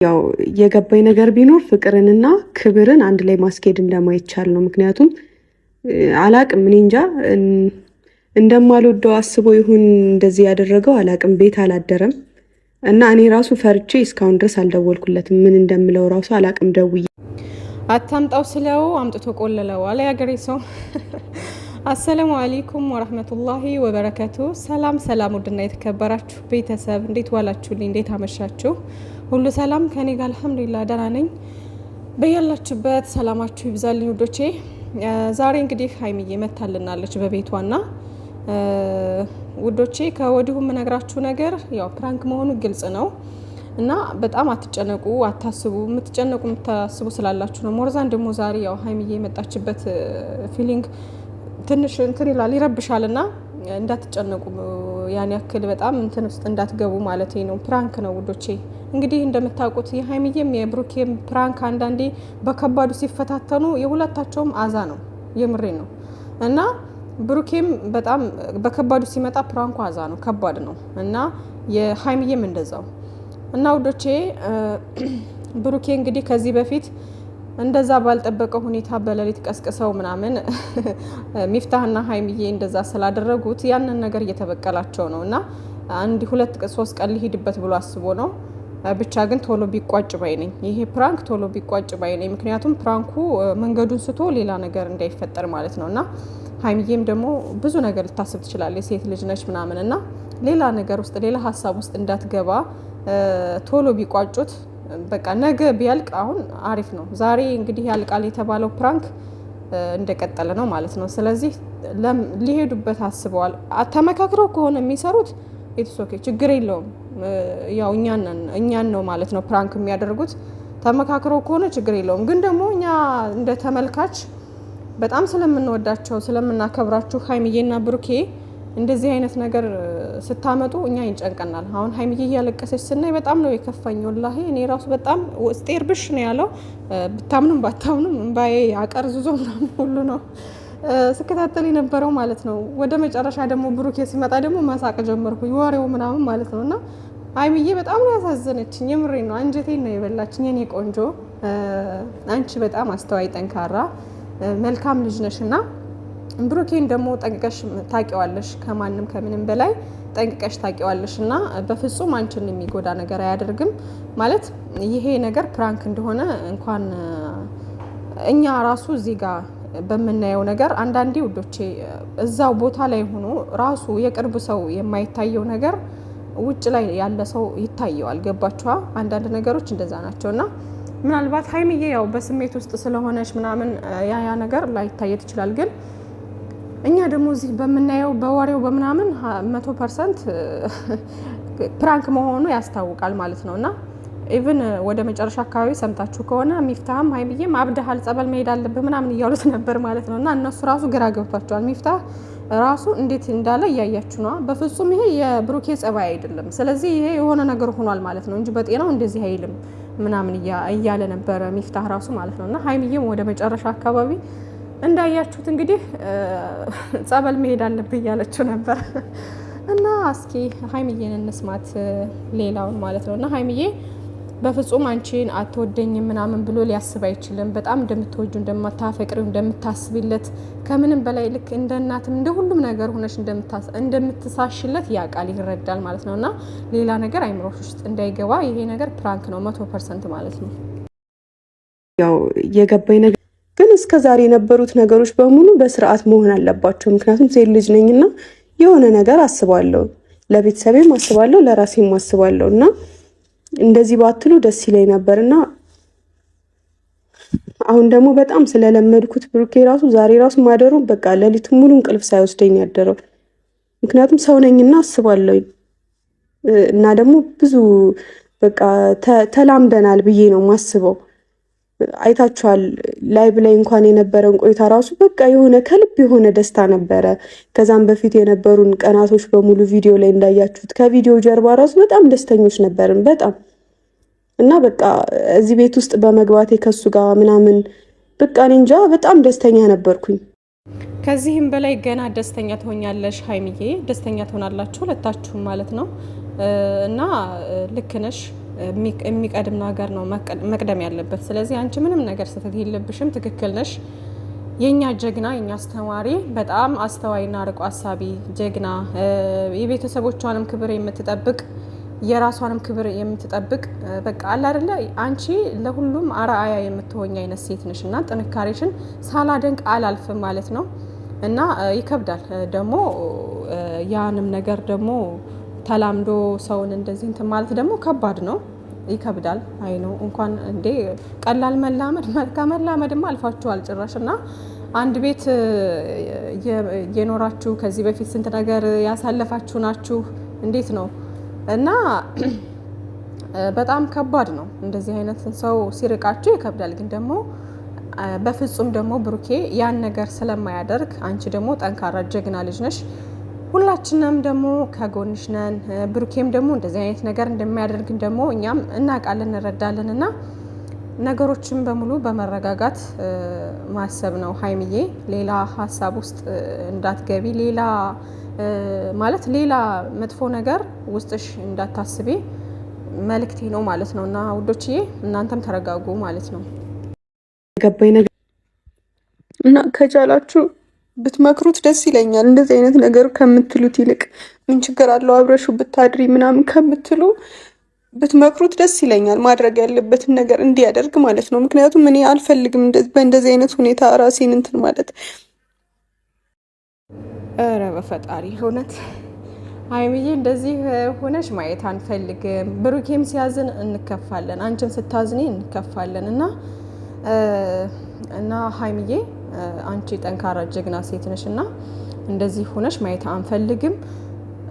ያው የገባኝ ነገር ቢኖር ፍቅርንና ክብርን አንድ ላይ ማስኬድ እንደማይቻል ነው። ምክንያቱም አላቅም እኔ እንጃ እንደማልወደው አስቦ ይሁን እንደዚህ ያደረገው አላቅም። ቤት አላደረም እና እኔ ራሱ ፈርቼ እስካሁን ድረስ አልደወልኩለትም። ምን እንደምለው ራሱ አላቅም። ደውዬ አታምጣው ስለው አምጥቶ ቆለለው አለ ያገሬ ሰው። አሰላሙ አለይኩም ወራህመቱላሂ ወበረከቱ። ሰላም ሰላም፣ ውድና የተከበራችሁ ቤተሰብ እንዴት ዋላችሁልኝ? እንዴት አመሻችሁ? ሁሉ ሰላም ከኔ ጋር አልሐምዱሊላህ ደህና ነኝ። በያላችሁበት ሰላማችሁ ይብዛልኝ ውዶቼ። ዛሬ እንግዲህ ሀይሚዬ መታልናለች በቤቷና ውዶቼ ከወዲሁ የምነግራችሁ ነገር ያው ፕራንክ መሆኑ ግልጽ ነው እና በጣም አትጨነቁ፣ አታስቡ። የምትጨነቁ የምታስቡ ስላላችሁ ነው። ሞርዛን ደግሞ ዛሬ ያው ሀይሚዬ የመጣችበት ፊሊንግ ትንሽ እንትን ይላል ይረብሻልና እንዳትጨነቁ፣ ያን ያክል በጣም እንትን ውስጥ እንዳትገቡ ማለት ነው። ፕራንክ ነው ውዶቼ። እንግዲህ እንደምታውቁት የሀይሚዬም የብሩኬም ፕራንክ አንዳንዴ በከባዱ ሲፈታተኑ የሁለታቸውም አዛ ነው፣ የምሬ ነው። እና ብሩኬም በጣም በከባዱ ሲመጣ ፕራንኩ አዛ ነው፣ ከባድ ነው። እና የሀይሚዬም እንደዛው እና ውዶቼ ብሩኬ እንግዲህ ከዚህ በፊት እንደዛ ባልጠበቀ ሁኔታ በሌሊት ቀስቅሰው ምናምን ሚፍታህና ሀይሚዬ እንደዛ ስላደረጉት ያንን ነገር እየተበቀላቸው ነው። እና አንድ 2-3 ቀን ሊሄድበት ብሎ አስቦ ነው። ብቻ ግን ቶሎ ቢቋጭ ባይ ነኝ። ይሄ ፕራንክ ቶሎ ቢቋጭ ባይ ነኝ። ምክንያቱም ፕራንኩ መንገዱን ስቶ ሌላ ነገር እንዳይፈጠር ማለት ነው። እና ሀይሚዬም ደግሞ ብዙ ነገር ልታስብ ትችላለች፣ ሴት ልጅ ነች ምናምን እና ሌላ ነገር ውስጥ ሌላ ሀሳብ ውስጥ እንዳትገባ ቶሎ ቢቋጩት በቃ ነገ ቢያልቅ አሁን አሪፍ ነው። ዛሬ እንግዲህ ያልቃል የተባለው ፕራንክ እንደቀጠለ ነው ማለት ነው። ስለዚህ ሊሄዱበት አስበዋል። ተመካክረው ከሆነ የሚሰሩት ኢትስ ኦኬ፣ ችግር የለውም። ያው እኛን ነው ማለት ነው ፕራንክ የሚያደርጉት። ተመካክረው ከሆነ ችግር የለውም። ግን ደግሞ እኛ እንደ ተመልካች በጣም ስለምንወዳቸው ስለምናከብራችሁ ሀይሚዬና ብሩኬ እንደዚህ አይነት ነገር ስታመጡ እኛ ይንጨንቀናል። አሁን ሀይሚዬ እያለቀሰች ስናይ በጣም ነው የከፋኝ ወላሂ። እኔ ራሱ በጣም ውስጤ እርብሽ ነው ያለው። ብታምኑም ባታምኑም እምባዬ አቀርዝዞ ምናምን ሁሉ ነው ስከታተል የነበረው ማለት ነው። ወደ መጨረሻ ደግሞ ብሩኬ ሲመጣ ደግሞ መሳቅ ጀመርኩኝ፣ ወሬው ምናምን ማለት ነው። እና ሀይሚዬ በጣም ነው ያሳዘነችኝ፣ የምሬ ነው። አንጀቴን ነው የበላችኝ። የኔ ቆንጆ አንቺ በጣም አስተዋይ፣ ጠንካራ፣ መልካም ልጅ ነሽ እና ብሩኬን ደግሞ ጠንቅቀሽ ታቂዋለሽ፣ ከማንም ከምንም በላይ ጠንቅቀሽ ታቂዋለሽ። እና በፍጹም አንቺን የሚጎዳ ነገር አያደርግም ማለት ይሄ ነገር ፕራንክ እንደሆነ እንኳን እኛ ራሱ እዚህ ጋር በምናየው ነገር አንዳንዴ ውዶቼ እዛው ቦታ ላይ ሆኖ ራሱ የቅርብ ሰው የማይታየው ነገር ውጭ ላይ ያለ ሰው ይታየዋል። ገባችኋ? አንዳንድ ነገሮች እንደዛ ናቸው። እና ምናልባት ሀይሚዬ ያው በስሜት ውስጥ ስለሆነች ምናምን ያ ነገር ላይታየት ይችላል። ግን እኛ ደግሞ እዚህ በምናየው በወሬው በምናምን 100% ፕራንክ መሆኑ ያስታውቃል ማለት ነው። እና ኢቭን ወደ መጨረሻ አካባቢ ሰምታችሁ ከሆነ ሚፍታህም ሀይሚዬም አብደሃል፣ ጸበል መሄድ አለብህ ምናምን እያሉት ነበር ማለት ነው። እና እነሱ ራሱ ግራ ገብቷቸዋል። ሚፍታህ ራሱ እንዴት እንዳለ እያያችሁ ነው። በፍጹም ይሄ የብሩኬ ጸባይ አይደለም። ስለዚህ ይሄ የሆነ ነገር ሆኗል ማለት ነው እንጂ በጤናው እንደዚህ አይልም ምናምን እያለ ነበረ ሚፍታህ ራሱ ማለት ነው። እና ሀይሚዬም ወደ መጨረሻ አካባቢ እንዳያችሁት እንግዲህ ጸበል መሄድ አለብህ እያለችው ነበር። እና እስኪ ሀይሚዬን እንስማት ሌላውን ማለት ነው። እና ሀይሚዬ በፍጹም አንቺን አትወደኝም ምናምን ብሎ ሊያስብ አይችልም። በጣም እንደምትወጁ፣ እንደምታፈቅሪው፣ እንደምታስቢለት ከምንም በላይ ልክ እንደ እናትም እንደ ሁሉም ነገር ሆነሽ እንደምትሳሽለት ያውቃል፣ ይረዳል ማለት ነው። እና ሌላ ነገር አይምሮሽ ውስጥ እንዳይገባ ይሄ ነገር ፕራንክ ነው 100% ማለት ነው። ያው የገባኝ ነገር ግን እስከ ዛሬ የነበሩት ነገሮች በሙሉ በስርዓት መሆን አለባቸው። ምክንያቱም ሴት ልጅ ነኝና የሆነ ነገር አስባለሁ፣ ለቤተሰቤም አስባለሁ፣ ለራሴም አስባለሁ። እና እንደዚህ ባትሉ ደስ ይለኝ ነበርና አሁን ደግሞ በጣም ስለለመድኩት ብሩኬ ራሱ ዛሬ ራሱ ማደሩ በቃ ሌሊት ሙሉ እንቅልፍ ሳይወስደኝ ያደረው። ምክንያቱም ሰው ነኝና አስባለሁ እና ደግሞ ብዙ በቃ ተላምደናል ብዬ ነው ማስበው። አይታችኋል ላይቭ ላይ እንኳን የነበረን ቆይታ ራሱ በቃ የሆነ ከልብ የሆነ ደስታ ነበረ። ከዛም በፊት የነበሩን ቀናቶች በሙሉ ቪዲዮ ላይ እንዳያችሁት ከቪዲዮ ጀርባ ራሱ በጣም ደስተኞች ነበርን በጣም። እና በቃ እዚህ ቤት ውስጥ በመግባቴ ከሱ ጋር ምናምን በቃ እኔ እንጃ በጣም ደስተኛ ነበርኩኝ። ከዚህም በላይ ገና ደስተኛ ትሆኛለሽ ሀይሚዬ፣ ደስተኛ ትሆናላችሁ ሁለታችሁም ማለት ነው። እና ልክ ነሽ። የሚቀድም ነገር ነው መቅደም ያለበት። ስለዚህ አንቺ ምንም ነገር ስህተት የለብሽም፣ ትክክል ነሽ። የኛ ጀግና የኛ አስተማሪ በጣም አስተዋይና ርቆ አሳቢ ጀግና፣ የቤተሰቦቿንም ክብር የምትጠብቅ የራሷንም ክብር የምትጠብቅ በቃ አለ አይደለ አንቺ ለሁሉም አርአያ የምትሆኝ አይነት ሴት ነሽ እና ጥንካሬሽን ሳላደንቅ አላልፍም ማለት ነው። እና ይከብዳል ደግሞ ያንም ነገር ደግሞ ተላምዶ ሰውን እንደዚህ እንትን ማለት ደግሞ ከባድ ነው፣ ይከብዳል። አይ ነው እንኳን እንዴ ቀላል መላመድ ከመላመድማ አልፋችኋል ጭራሽ። እና አንድ ቤት የኖራችሁ ከዚህ በፊት ስንት ነገር ያሳለፋችሁ ናችሁ፣ እንዴት ነው እና በጣም ከባድ ነው። እንደዚህ አይነት ሰው ሲርቃችሁ ይከብዳል። ግን ደግሞ በፍጹም ደግሞ ብሩኬ ያን ነገር ስለማያደርግ አንቺ ደግሞ ጠንካራ ጀግና ልጅ ነሽ። ሁላችንም ደግሞ ከጎንሽ ነን። ብሩኬም ደግሞ እንደዚህ አይነት ነገር እንደሚያደርግን ደግሞ እኛም እናውቃለን፣ እንረዳለን። እና ነገሮችን በሙሉ በመረጋጋት ማሰብ ነው ሀይሚዬ። ሌላ ሀሳብ ውስጥ እንዳትገቢ፣ ሌላ ማለት ሌላ መጥፎ ነገር ውስጥሽ እንዳታስቢ መልእክቴ ነው ማለት ነው። እና ውዶችዬ እናንተም ተረጋጉ ማለት ነው። ገባኝ ነገር እና ከቻላችሁ ብትመክሩት ደስ ይለኛል። እንደዚህ አይነት ነገር ከምትሉት ይልቅ ምን ችግር አለው አብረሹ ብታድሪ ምናምን ከምትሉ ብትመክሩት ደስ ይለኛል። ማድረግ ያለበትን ነገር እንዲያደርግ ማለት ነው። ምክንያቱም እኔ አልፈልግም በእንደዚህ አይነት ሁኔታ ራሴን እንትን ማለት። ኧረ በፈጣሪ እውነት ሀይሚዬ እንደዚህ ሆነሽ ማየት አንፈልግም። ብሩኬም ሲያዝን እንከፋለን፣ አንቺም ስታዝኔ እንከፋለን። እና ሀይሚዬ አንቺ ጠንካራ ጀግና ሴት ነሽ እና እንደዚህ ሆነሽ ማየት አንፈልግም።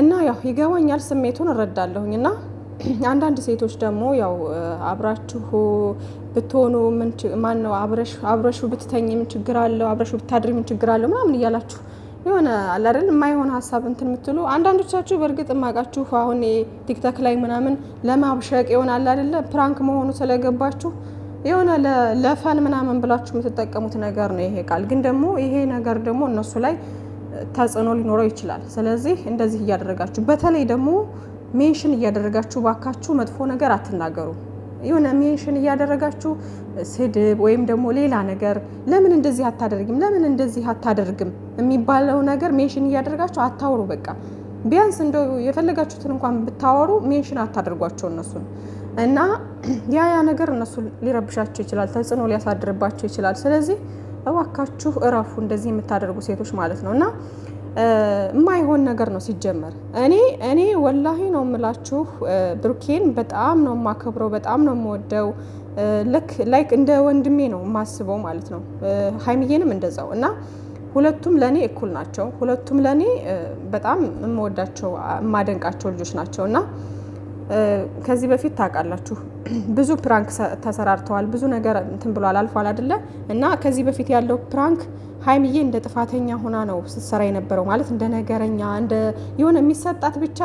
እና ያው ይገባኛል፣ ስሜቱን እረዳለሁኝ። እና አንዳንድ ሴቶች ደግሞ ያው አብራችሁ ብትሆኑ ማን ነው አብረሹ ብትተኝ ምን ችግር አለው፣ አብረሹ ብታድሪ ምን ችግር አለው ምናምን እያላችሁ የሆነ አለ አይደል የማይሆን ሀሳብ እንትን የምትሉ አንዳንዶቻችሁ በእርግጥ ማቃችሁ አሁን ቲክቶክ ላይ ምናምን ለማብሸቅ የሆነ አለ አይደል ፕራንክ መሆኑ ስለገባችሁ የሆነ ለፈን ምናምን ብላችሁ የምትጠቀሙት ነገር ነው ይሄ ቃል። ግን ደግሞ ይሄ ነገር ደግሞ እነሱ ላይ ተጽዕኖ ሊኖረው ይችላል። ስለዚህ እንደዚህ እያደረጋችሁ በተለይ ደግሞ ሜንሽን እያደረጋችሁ ባካችሁ መጥፎ ነገር አትናገሩ። የሆነ ሜንሽን እያደረጋችሁ ስድብ ወይም ደግሞ ሌላ ነገር ለምን እንደዚህ አታደርግም፣ ለምን እንደዚህ አታደርግም የሚባለው ነገር ሜንሽን እያደረጋችሁ አታውሩ። በቃ ቢያንስ እንደው የፈለጋችሁትን እንኳን ብታወሩ ሜንሽን አታደርጓቸው እነሱን እና ያ ነገር እነሱ ሊረብሻቸው ይችላል፣ ተጽዕኖ ሊያሳድርባቸው ይችላል። ስለዚህ እባካችሁ እረፉ፣ እንደዚህ የምታደርጉ ሴቶች ማለት ነው። እና የማይሆን ነገር ነው ሲጀመር። እኔ ወላሂ ነው የምላችሁ ብሩኬን በጣም ነው የማከብረው፣ በጣም ነው የምወደው። ላይክ እንደ ወንድሜ ነው የማስበው ማለት ነው። ሀይሚዬንም እንደዛው። እና ሁለቱም ለኔ እኩል ናቸው። ሁለቱም ለኔ በጣም የምወዳቸው የማደንቃቸው ልጆች ናቸው። እና ከዚህ በፊት ታውቃላችሁ ብዙ ፕራንክ ተሰራርተዋል፣ ብዙ ነገር እንትን ብሏል፣ አልፏል አይደለ? እና ከዚህ በፊት ያለው ፕራንክ ሀይሚዬ እንደ ጥፋተኛ ሆና ነው ስትሰራ የነበረው። ማለት እንደ ነገረኛ እንደ የሆነ የሚሰጣት ብቻ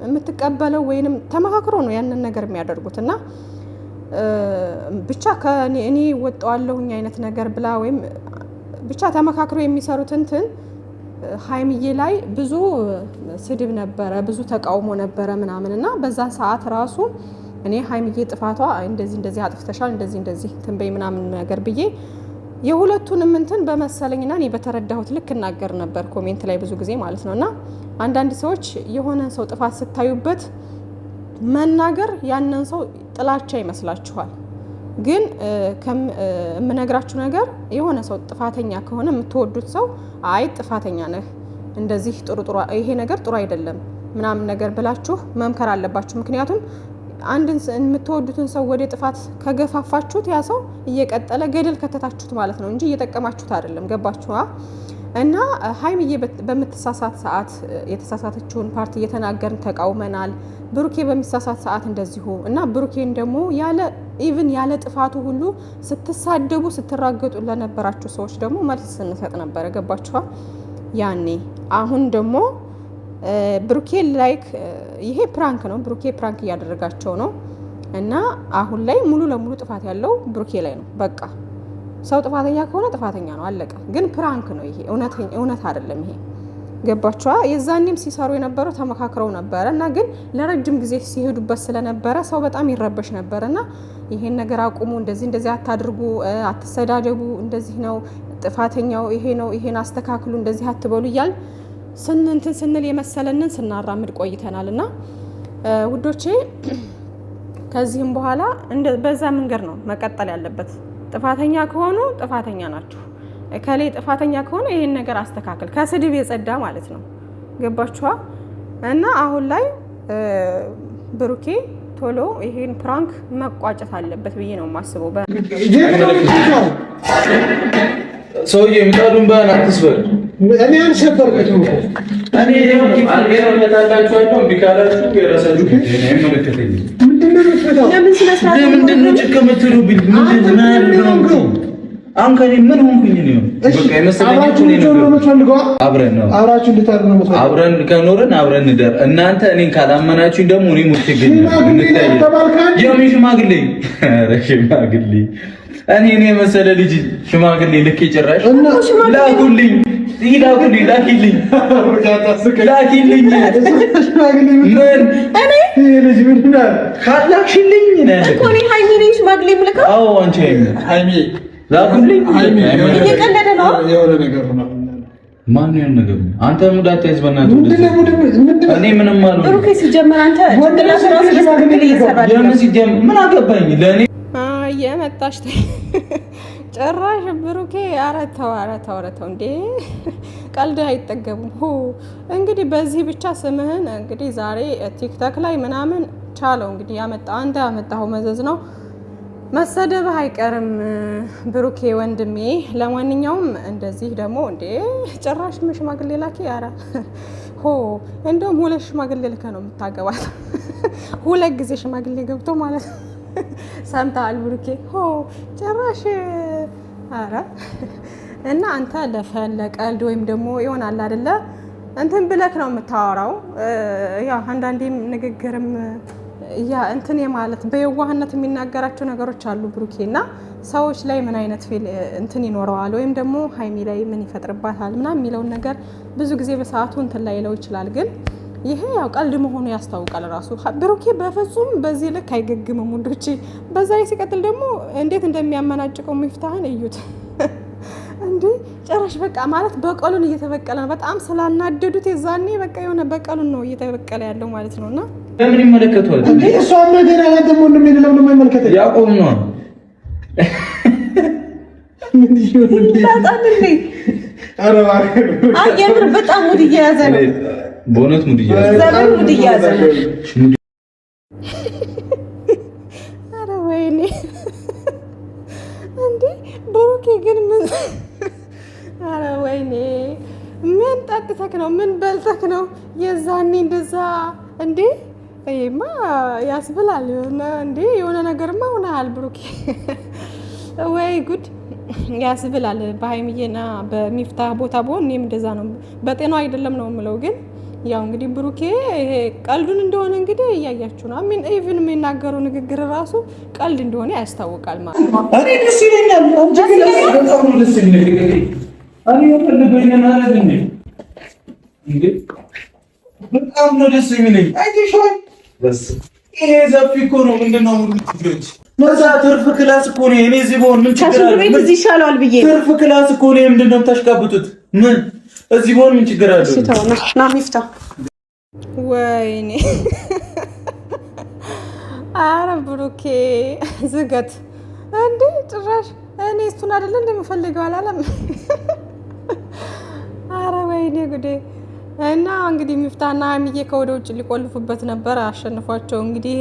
የምትቀበለው ወይንም ተመካክሮ ነው ያንን ነገር የሚያደርጉት። እና ብቻ እኔ ወጣዋለሁኝ አይነት ነገር ብላ ወይም ብቻ ተመካክሮ የሚሰሩት እንትን ሀይሚዬ ላይ ብዙ ስድብ ነበረ፣ ብዙ ተቃውሞ ነበረ ምናምን። እና በዛ ሰዓት ራሱ እኔ ሀይሚዬ ጥፋቷ እንደዚህ አጥፍተሻል፣ እንደዚህ ትንበይ ምናምን ነገር ብዬ የሁለቱንም እንትን በመሰለኝና እኔ በተረዳሁት ልክ እናገር ነበር ኮሜንት ላይ ብዙ ጊዜ ማለት ነው። እና አንዳንድ ሰዎች የሆነ ሰው ጥፋት ስታዩበት መናገር ያንን ሰው ጥላቻ ይመስላችኋል። ግን የምነግራችሁ ነገር የሆነ ሰው ጥፋተኛ ከሆነ የምትወዱት ሰው አይ ጥፋተኛ ነህ፣ እንደዚህ ጥሩ ይሄ ነገር ጥሩ አይደለም ምናምን ነገር ብላችሁ መምከር አለባችሁ። ምክንያቱም አንድን የምትወዱትን ሰው ወደ ጥፋት ከገፋፋችሁት ያ ሰው እየቀጠለ ገደል ከተታችሁት ማለት ነው እንጂ እየጠቀማችሁት አይደለም። ገባችሁ? እና ሀይሚዬ በምትሳሳት ሰዓት የተሳሳተችውን ፓርቲ እየተናገርን ተቃውመናል። ብሩኬ በሚሳሳት ሰዓት እንደዚሁ። እና ብሩኬን ደግሞ ያለ ጥፋቱ ሁሉ ስትሳደቡ ስትራገጡ ለነበራችሁ ሰዎች ደግሞ መልስ ስንሰጥ ነበረ። ገባችኋ? ያኔ አሁን ደግሞ ብሩኬ ላይክ ይሄ ፕራንክ ነው። ብሩኬ ፕራንክ እያደረጋቸው ነው። እና አሁን ላይ ሙሉ ለሙሉ ጥፋት ያለው ብሩኬ ላይ ነው። በቃ ሰው ጥፋተኛ ከሆነ ጥፋተኛ ነው፣ አለቀ። ግን ፕራንክ ነው ይሄ፣ እውነት አይደለም ይሄ። ገባችኋ? የዛኔም ሲሰሩ የነበረው ተመካክረው ነበረ እና ግን ለረጅም ጊዜ ሲሄዱበት ስለነበረ ሰው በጣም ይረበሽ ነበር እና ይሄን ነገር አቁሙ፣ እንደዚህ አታድርጉ፣ አትሰዳደቡ፣ እንደዚህ ነው ጥፋተኛው ይሄ ነው፣ ይሄን አስተካክሉ፣ እንደዚህ አትበሉ እያል ስንል የመሰለንን ስናራምድ ቆይተናል እና ውዶቼ ከዚህም በኋላ በዛ መንገድ ነው መቀጠል ያለበት። ጥፋተኛ ከሆኑ ጥፋተኛ ናችሁ፣ ከሌ ጥፋተኛ ከሆነ ይሄን ነገር አስተካክል፣ ከስድብ የጸዳ ማለት ነው። ገባችኋ? እና አሁን ላይ ብሩኬ ቶሎ ይሄን ፕራንክ መቋጨት አለበት ብዬ ነው የማስበው። ሰውዬ ምጣዱን ባና አትስበር። እኔ አልሰበርኩትም። እኔ መጣላችኋለሁ ቢካላችሁ የራሳችሁ አይመለከተኝም። ለምንድን ነው ጭቅ የምትሉብኝ? አሁን ከእኔ ምን ሆንኩኝ ነው? በቃ የመሰለኝ ነው። አብረን ነው አብራችሁ እንድታሩ ነው የምትፈልጉት። አብረን ከኖርን አብረን እንደር። እናንተ እኔን ካላመናችሁኝ ደግሞ እኔ ሙት ይገኛል። ሽማግሌ ሽማግሌ እኔ መሰለ ልጅ ሽማግሌ ልክ ጭራሽ ላኩልኝ ላኪልኝ ምን እኔ ልጅ ምን ካላክሽልኝ እኮ እኔ ሃይሚ ነኝ ሽማግሌ የምልከው። አዎ አንቺ ሃይሚ ላኩልኝ። እየቀለደ ነው የሆነ ነገር ነው። ማን ነው ነገር? አንተ ሙዳት ያዝበናት እኔ ምንም ማለት ነው። ብሩኬ ሲጀመር አንተ ወንድላስ ራስ ሽማግሌ ይሰራል። ሲጀመር ምን አገባኝ ለኔ የመጣሽ ጭራሽ ብሩኬ ኧረ ተው እንዴ! ቀልድ አይጠገቡም። እንግዲህ በዚህ ብቻ ስምህን እንግዲህ ዛሬ ቲክቶክ ላይ ምናምን ቻለው እንግዲህ አንተ ያመጣኸው መዘዝ ነው። መሰደብህ አይቀርም ብሩኬ ወንድሜ። ለማንኛውም እንደዚህ ደግሞ እንዴ ጭራሽ ሽማግሌ ላኪ። ኧረ እንደውም 2 ሽማግሌ ልከህ ነው የምታገባት። 2 ጊዜ ሽማግሌ ገብቶ ማለት ነው። ሰምተሃል ብሩኬ? ጭራሽ ኧረ እና አንተ ለቀልድ ወይም ደግሞ ይሆናል አይደለ እንትን ብለክ ነው የምታወራው። ያው አንዳንዴም ንግግርም እንትን የማለት በየዋህነት የሚናገራቸው ነገሮች አሉ ብሩኬ እና ሰዎች ላይ ምን አይነት እንትን ይኖረዋል ወይም ደግሞ ሃይሚ ላይ ምን ይፈጥርባታል ምናምን የሚለውን ነገር ብዙ ጊዜ በሰዓቱ እንትን ላይ ይለው ይችላል ግን ይሄ ያው ቀልድ መሆኑ ያስታውቃል። ራሱ ብሩኬ በፍጹም በዚህ ልክ አይገግምም ወንዶቼ። በዛ ላይ ሲቀጥል ደግሞ እንዴት እንደሚያመናጭቀው ሚፍታህን እዩት እንዴ! ጭራሽ በቃ ማለት በቀሉን እየተበቀለ ነው። በጣም ስላናደዱት የዛኔ በቃ የሆነ በቀሉን ነው እየተበቀለ ያለው ማለት ነውና ለምን ይመለከቷል እንዴ? እሷም ነገር አላደም ወንድም የለም ነው የማይመለከተኝ ያቆም ነው ምን ይሁን ታጣልኝ። የምር በጣም ሙድ እየያዘ ነው። በእውነት ሙድ እየያዘ ነው። ኧረ ወይኔ እንዴ ብሩኬ ግን ምን ኧረ ወይኔ ምን ጠጥተክ ነው? ምን በልተክ ነው? የዛኔ እንደዛ እንዴ ይሄማ ያስብላል እንዴ! የሆነ ነገርማ ሆነሃል ብሩኬ። ወይ ጉድ ያስብላል። በሃይሚዬና በሚፍታህ ቦታ በሆን እኔም እንደዛ ነው። በጤናው አይደለም ነው የምለው። ግን ያው እንግዲህ ብሩኬ ይሄ ቀልዱን እንደሆነ እንግዲህ እያያችሁ ነው። አሚን ኢቭን የሚናገረው ንግግር ራሱ ቀልድ እንደሆነ ያስታውቃል ማለት ነው። እኔ ደስ ይለኛል። በጣም ደስ ይለኛል። እኔ የፈለገኝን አረግኝ እንዴ! በጣም ነው ደስ የሚለኝ። አይተሽዋል? በስ ይሄ ዘፊ እኮ ነው። ምንድነው ሙሉት መዛ ትርፍ ክላስ እኮ ነው። እኔ እዚህ በሆን ምን ችግር አለ? ቤት እዚህ ይሻላል ብዬ ትርፍ ክላስ እኮ ነው። ምንድነው የምታሽቃብጡት? ምን እዚህ በሆን ምን ችግር አለ? ና ሚፍታ ወይኔ አረ ብሩኬ ዝገት እንዴ! ጭራሽ እኔ እሱን አይደለ እንደምፈልገው አላለም። አረ ወይኔ ጉዴ! እና እንግዲህ ሚፍታና ሀይሚዬ ከወደ ውጭ ሊቆልፉበት ነበር። አሸንፏቸው እንግዲህ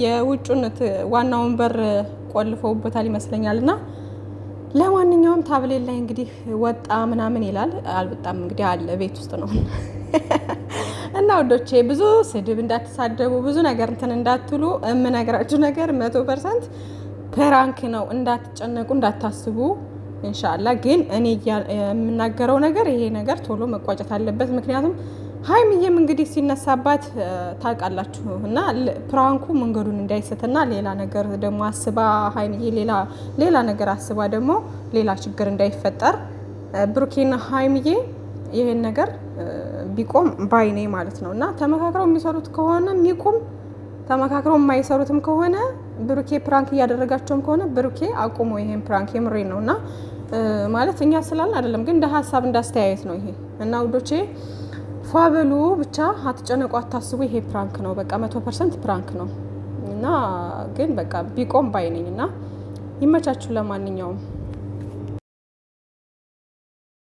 የውጩን ዋናውን በር ቆልፈውበታል ይመስለኛል። እና ለማንኛውም ታብሌት ላይ እንግዲህ ወጣ ምናምን ይላል። አልወጣም እንግዲህ አለ ቤት ውስጥ ነው። እና ወዶቼ ብዙ ስድብ እንዳትሳደቡ፣ ብዙ ነገር እንትን እንዳትሉ የምነግራችሁ ነገር 100% ፕራንክ ነው። እንዳትጨነቁ፣ እንዳታስቡ። ኢንሻአላህ ግን እኔ የምናገረው ነገር ይሄ ነገር ቶሎ መቋጨት አለበት። ምክንያቱም ሀይሚዬም እንግዲህ ሲነሳባት ታውቃላችሁ እና ፕራንኩ መንገዱን እንዳይሰትና ሌላ ነገር ደግሞ አስባ ሀይሚዬ ሌላ ነገር አስባ ደግሞ ሌላ ችግር እንዳይፈጠር ብሩኬና ሀይሚዬ ይሄን ነገር ቢቆም ባይኔ ማለት ነው። እና ተመካክረው የሚሰሩት ከሆነ የሚቆም፣ ተመካክረው የማይሰሩትም ከሆነ ብሩኬ ፕራንክ እያደረጋቸውም ከሆነ ብሩኬ አቁሞ ይሄን ፕራንክ የምሬ ነው። እና ማለት እኛ ስላልን አይደለም ግን እንደ ሀሳብ እንዳስተያየት ነው ይሄ። እና ውዶቼ ፏበሉ ብቻ አትጨነቁ፣ አታስቡ። ይሄ ፕራንክ ነው በቃ 100% ፕራንክ ነው። እና ግን በቃ ቢቆም ባይነኝ እና ይመቻችሁ ለማንኛውም